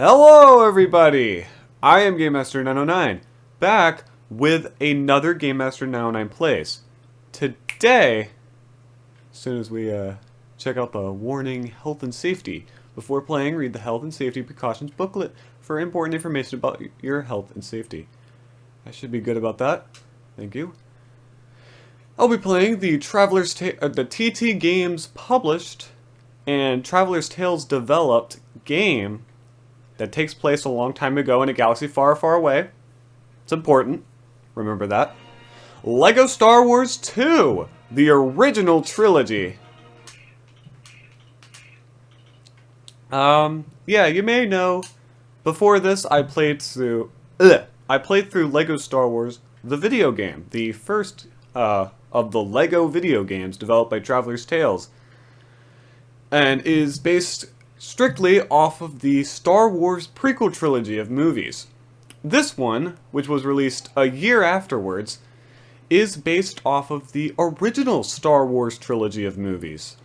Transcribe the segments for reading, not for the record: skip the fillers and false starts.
Hello everybody! I am Gamemaster 909, back with another Gamemaster 909 plays. Today, as soon as we check out the warning health and safety, before playing, read the health and safety precautions booklet for important information about your health and safety. I should be good about that. Thank you. I'll be playing the the TT Games published and Traveler's Tales developed game that takes place a long time ago in a galaxy far, far away. It's important. Remember that. LEGO Star Wars 2, the original trilogy. Yeah, you may know, before this I played through LEGO Star Wars, the video game, the first of the LEGO video games developed by Traveler's Tales, and is based strictly off of the Star Wars prequel trilogy of movies. This one, which was released a year afterwards, is based off of the original Star Wars trilogy of movies.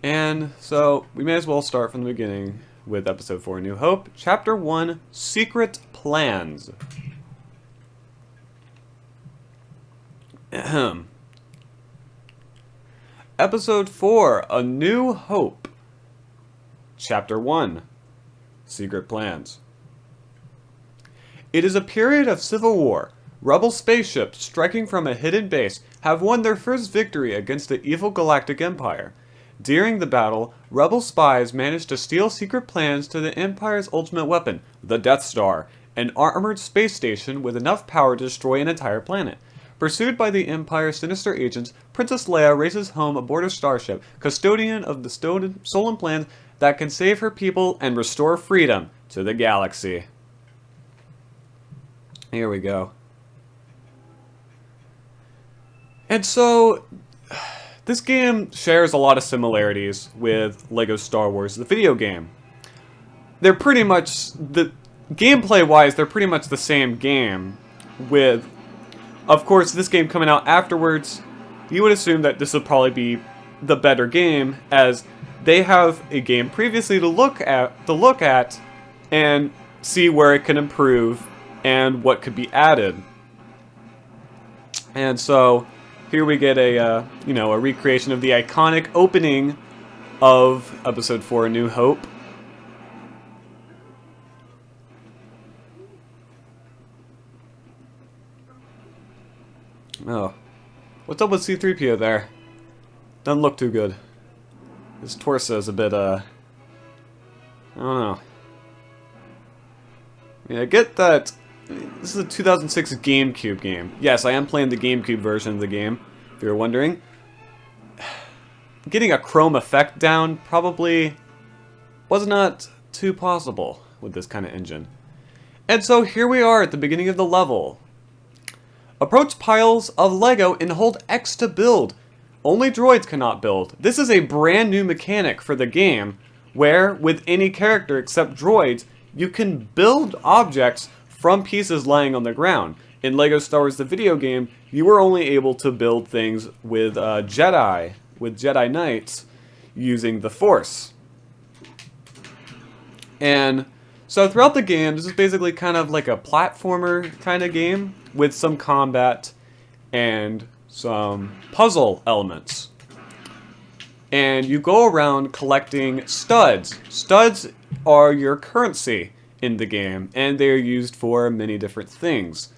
And so, we may as well start from the beginning with Episode 4, A New Hope, Chapter 1, Secret Plans. Ahem. Episode 4, A New Hope. Chapter 1, Secret Plans. It is a period of civil war. Rebel spaceships striking from a hidden base have won their first victory against the evil Galactic Empire. During the battle, Rebel spies managed to steal secret plans to the Empire's ultimate weapon, the Death Star, an armored space station with enough power to destroy an entire planet. Pursued by the Empire's sinister agents, Princess Leia races home aboard a starship, custodian of the stolen plans that can save her people and restore freedom to the galaxy. Here we go. And so, this game shares a lot of similarities with LEGO Star Wars, the video game. They're pretty much, gameplay-wise, they're pretty much the same game, with, of course, this game coming out afterwards. You would assume that this would probably be the better game, as they have a game previously to look at and see where it can improve and what could be added. And so here we get a recreation of the iconic opening of Episode 4, A New Hope. Oh. What's up with C-3PO there? Doesn't look too good. His torso is a bit, I don't know. Yeah, I get that this is a 2006 GameCube game. Yes, I am playing the GameCube version of the game, if you're wondering. Getting a chrome effect down probably was not too possible with this kind of engine. And so here we are at the beginning of the level. Approach piles of LEGO and hold X to build. Only droids cannot build. This is a brand new mechanic for the game, where, with any character except droids, you can build objects from pieces lying on the ground. In LEGO Star Wars the video game, you were only able to build things with Jedi Knights, using the Force. And so throughout the game, this is basically kind of like a platformer kind of game, with some combat and some puzzle elements. And you go around collecting studs. Studs are your currency in the game, and they are used for many different things.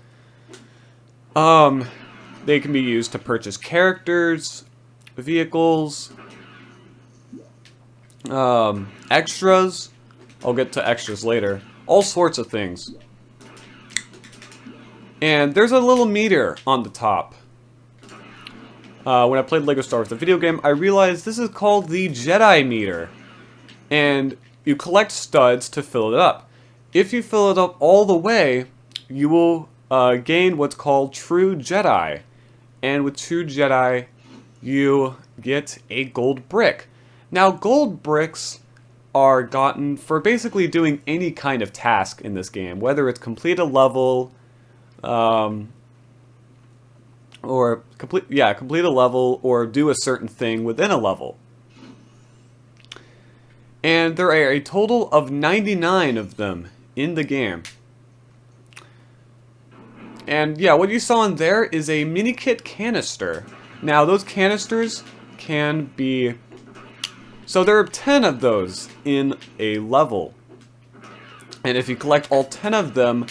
They can be used to purchase characters, vehicles, extras. I'll get to extras later. All sorts of things. And there's a little meter on the top. When I played LEGO Star Wars the video game, I realized this is called the Jedi meter. And you collect studs to fill it up. If you fill it up all the way, you will gain what's called True Jedi. And with True Jedi, you get a gold brick. Now, gold bricks are gotten for basically doing any kind of task in this game, whether it's complete a level, or complete a level, or do a certain thing within a level. And there are a total of 99 of them in the game. And yeah, what you saw in there is a mini kit canister. Now those canisters can be... So there are 10 of those in a level. And if you collect all 10 of them,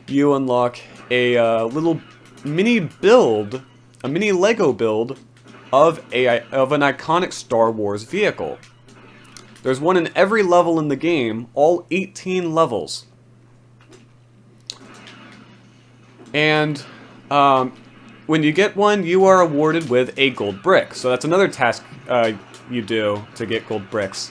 you unlock a little mini build, a mini Lego build of an iconic Star Wars vehicle. There's one in every level in the game, all 18 levels. And when you get one, you are awarded with a gold brick. So that's another task you do to get gold bricks.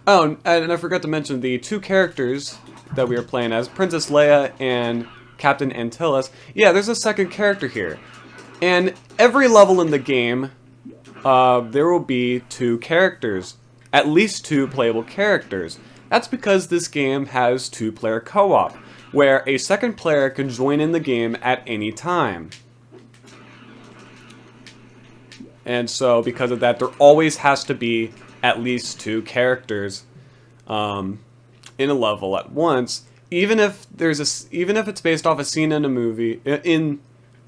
Oh, and I forgot to mention the two characters that we are playing as, Princess Leia and Captain Antilles. Yeah, there's a second character here. And every level in the game, there will be two characters. At least two playable characters. That's because this game has two-player co-op, where a second player can join in the game at any time. And so, because of that, there always has to be at least two characters in a level at once, even if it's based off a scene in a movie, in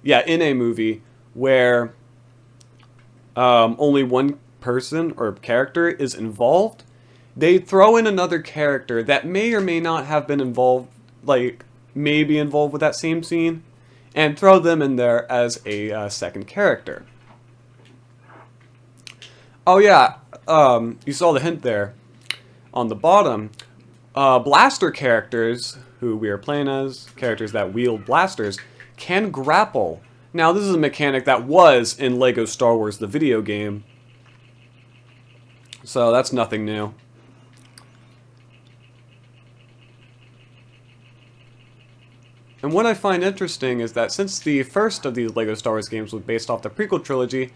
a movie where only one person or character is involved. They throw in another character that may or may not have been involved, like may be involved with that same scene, and throw them in there as a second character. Oh yeah, you saw the hint there on the bottom. Blaster characters, who we are playing as, characters that wield blasters, can grapple. Now this is a mechanic that was in LEGO Star Wars, the video game. So that's nothing new. And what I find interesting is that since the first of these LEGO Star Wars games was based off the prequel trilogy,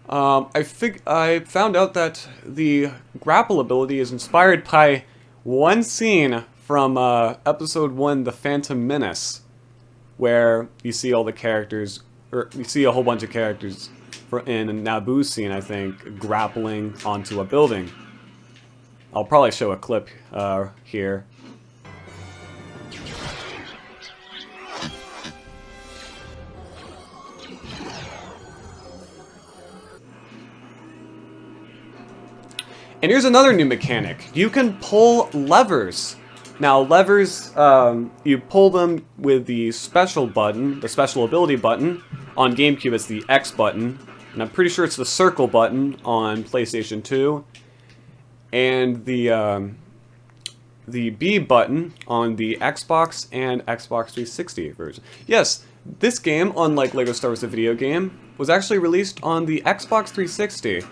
I found out that the grapple ability is inspired by one scene from Episode 1, The Phantom Menace, where you see all the characters, or you see a whole bunch of characters in a Naboo scene, I think, grappling onto a building. I'll probably show a clip here. And here's another new mechanic. You can pull levers. Now, levers, you pull them with the special button, the special ability button. On GameCube, it's the X button. And I'm pretty sure it's the circle button on PlayStation 2. And the B button on the Xbox and Xbox 360 version. Yes, this game, unlike LEGO Star Wars the video game, was actually released on the Xbox 360.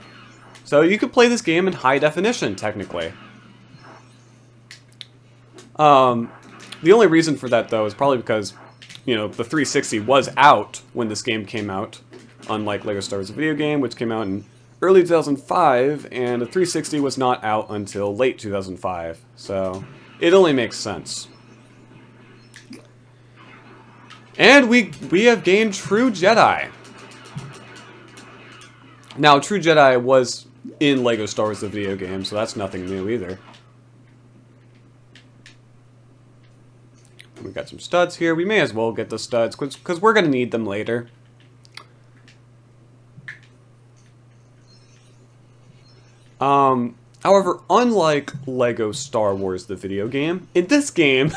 So you could play this game in high definition, technically. The only reason for that, though, is probably because, you know, the 360 was out when this game came out, unlike LEGO Star Wars the video game, which came out in early 2005, and the 360 was not out until late 2005. So it only makes sense. And we have gained True Jedi. Now, True Jedi was in LEGO Star Wars the video game, so that's nothing new either. We got some studs here. We may as well get the studs, because we're going to need them later. However, unlike LEGO Star Wars the video game, in this game,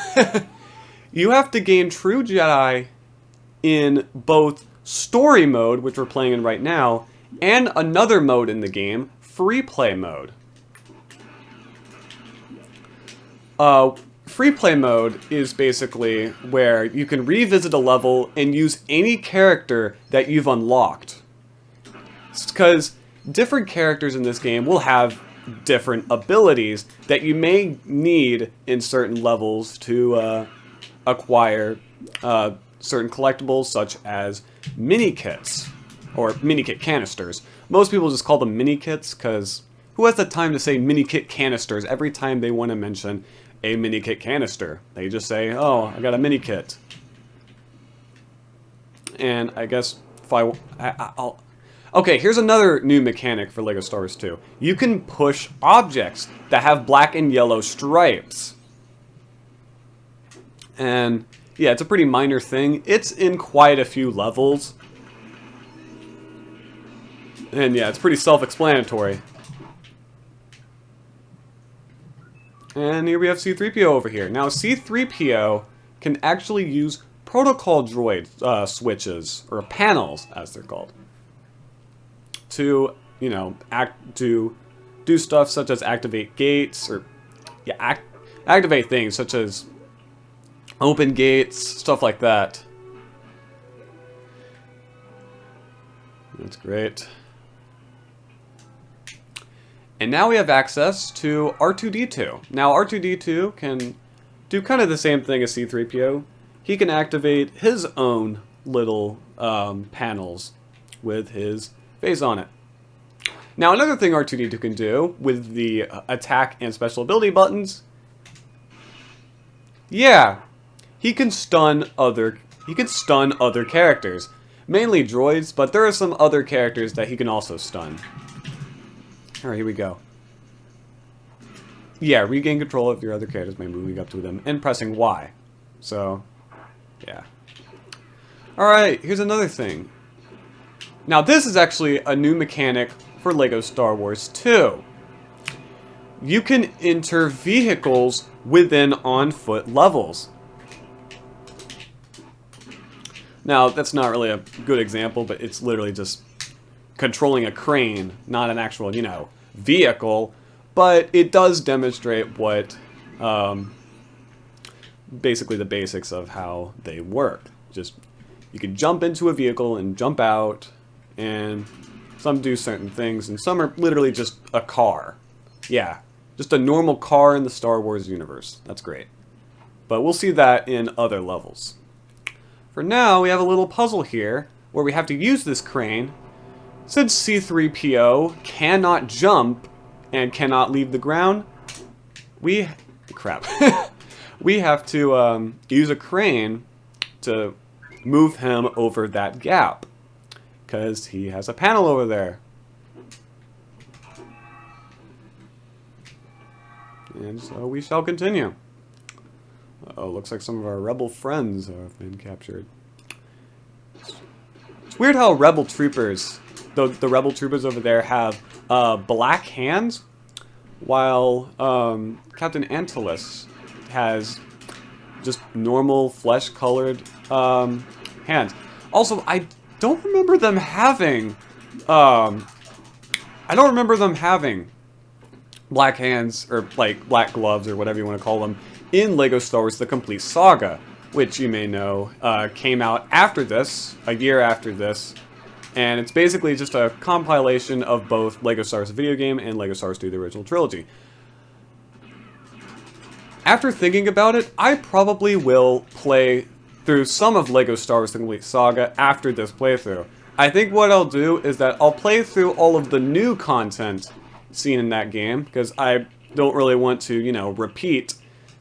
you have to gain True Jedi in both story mode, which we're playing in right now, and another mode in the game, free play mode. Free play mode is basically where you can revisit a level and use any character that you've unlocked. Because different characters in this game will have different abilities that you may need in certain levels to acquire certain collectibles, such as mini kits. Or mini-kit canisters. Most people just call them mini-kits, because who has the time to say mini-kit canisters every time they want to mention a mini-kit canister? They just say, oh, I got a mini-kit. And I guess if I'll Okay, here's another new mechanic for LEGO Star Wars 2. You can push objects that have black and yellow stripes. And yeah, it's a pretty minor thing. It's in quite a few levels. And yeah, it's pretty self-explanatory. And here we have C-3PO over here. Now, C-3PO can actually use protocol droid switches, or panels, as they're called, to, you know, do stuff such as activate gates, or, yeah, activate things such as open gates, stuff like that. That's great. And now we have access to R2-D2. Now R2-D2 can do kind of the same thing as C-3PO. He can activate his own little panels with his face on it. Now another thing R2-D2 can do with the attack and special ability buttons, yeah, he can stun other characters. Mainly droids, but there are some other characters that he can also stun. Alright, here we go. Yeah, regain control of your other characters by moving up to them and pressing Y. So, yeah. Alright, here's another thing. Now this is actually a new mechanic for LEGO Star Wars 2. You can enter vehicles within on-foot levels. Now, that's not really a good example, but it's literally just controlling a crane, not an actual, you know, vehicle. But it does demonstrate what, basically the basics of how they work. Just, you can jump into a vehicle and jump out, and some do certain things, and some are literally just a car. Yeah, just a normal car in the Star Wars universe. That's great. But we'll see that in other levels. For now, we have a little puzzle here where we have to use this crane. Since C-3PO cannot jump and cannot leave the ground, we have to use a crane to move him over that gap, because he has a panel over there. And so we shall continue. Oh, looks like some of our rebel friends have been captured. It's weird how rebel troopers, the rebel troopers over there, have black hands, while Captain Antilus has just normal flesh-colored hands. Also, I don't remember them having black hands, or like black gloves, or whatever you want to call them, in LEGO Star Wars The Complete Saga, which you may know came out after this, a year after this, and it's basically just a compilation of both LEGO Star Wars the video game and LEGO Star Wars 2 the original trilogy. After thinking about it, I probably will play through some of LEGO Star Wars The Complete Saga after this playthrough. I think what I'll do is that I'll play through all of the new content seen in that game, because I don't really want to, you know, repeat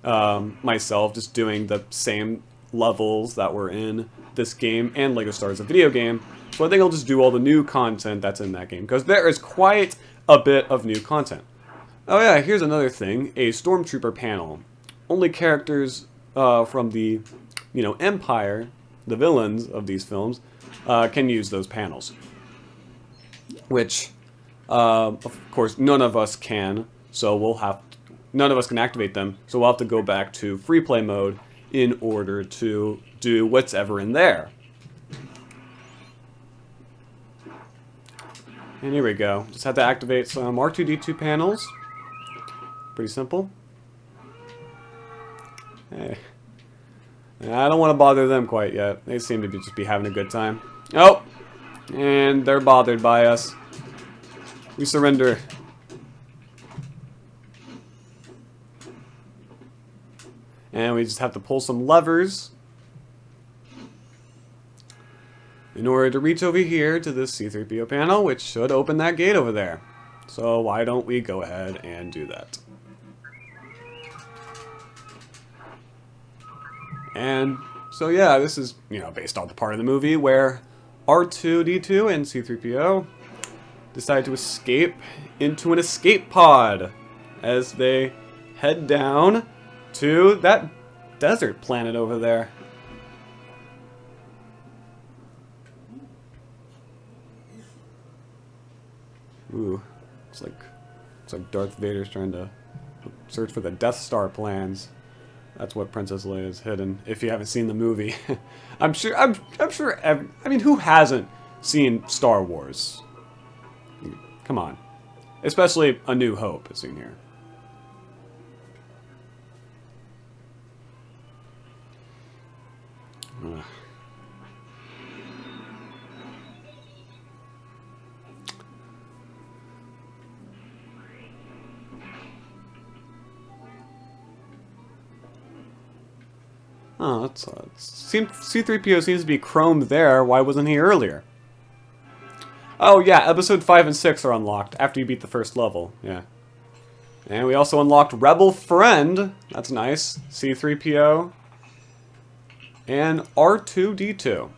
myself just doing the same levels that were in this game and LEGO Star Wars the video game. So I think I'll just do all the new content that's in that game, because there is quite a bit of new content. Oh yeah, here's another thing, a Stormtrooper panel. Only characters from the, you know, Empire, the villains of these films, can use those panels. Which, of course, none of us can, so none of us can activate them, so we'll have to go back to free play mode in order to do what's ever in there. And here we go. Just have to activate some R2-D2 panels. Pretty simple. Hey. I don't want to bother them quite yet. They seem to just be having a good time. Oh! And they're bothered by us. We surrender. And we just have to pull some levers in order to reach over here to this C-3PO panel, which should open that gate over there. So why don't we go ahead and do that? And so yeah, this is, you know, based on the part of the movie where R2-D2 and C-3PO decide to escape into an escape pod as they head down to that desert planet over there. Ooh, it's like Darth Vader's trying to search for the Death Star plans. That's what Princess Leia is hidden. If you haven't seen the movie, I'm sure. I mean, who hasn't seen Star Wars? Come on, especially A New Hope is in here. Ugh. Oh, that's C-3PO seems to be chromed there. Why wasn't he earlier? Oh yeah, episode 5 and 6 are unlocked after you beat the first level. Yeah. And we also unlocked Rebel Friend. That's nice. C-3PO. And R2-D2.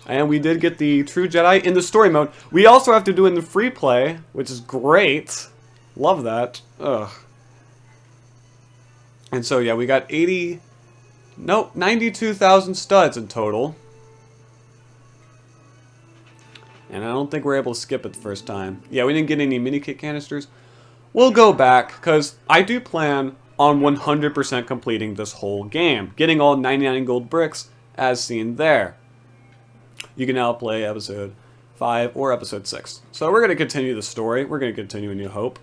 And we did get the True Jedi in the story mode. We also have to do it in the free play, which is great. Love that. Ugh. And so, yeah, we got 92,000 studs in total. And I don't think we're able to skip it the first time. Yeah, we didn't get any mini kit canisters. We'll go back, because I do plan on 100% completing this whole game. Getting all 99 gold bricks, as seen there. You can now play episode 5 or episode 6. So we're going to continue the story. We're going to continue A New Hope.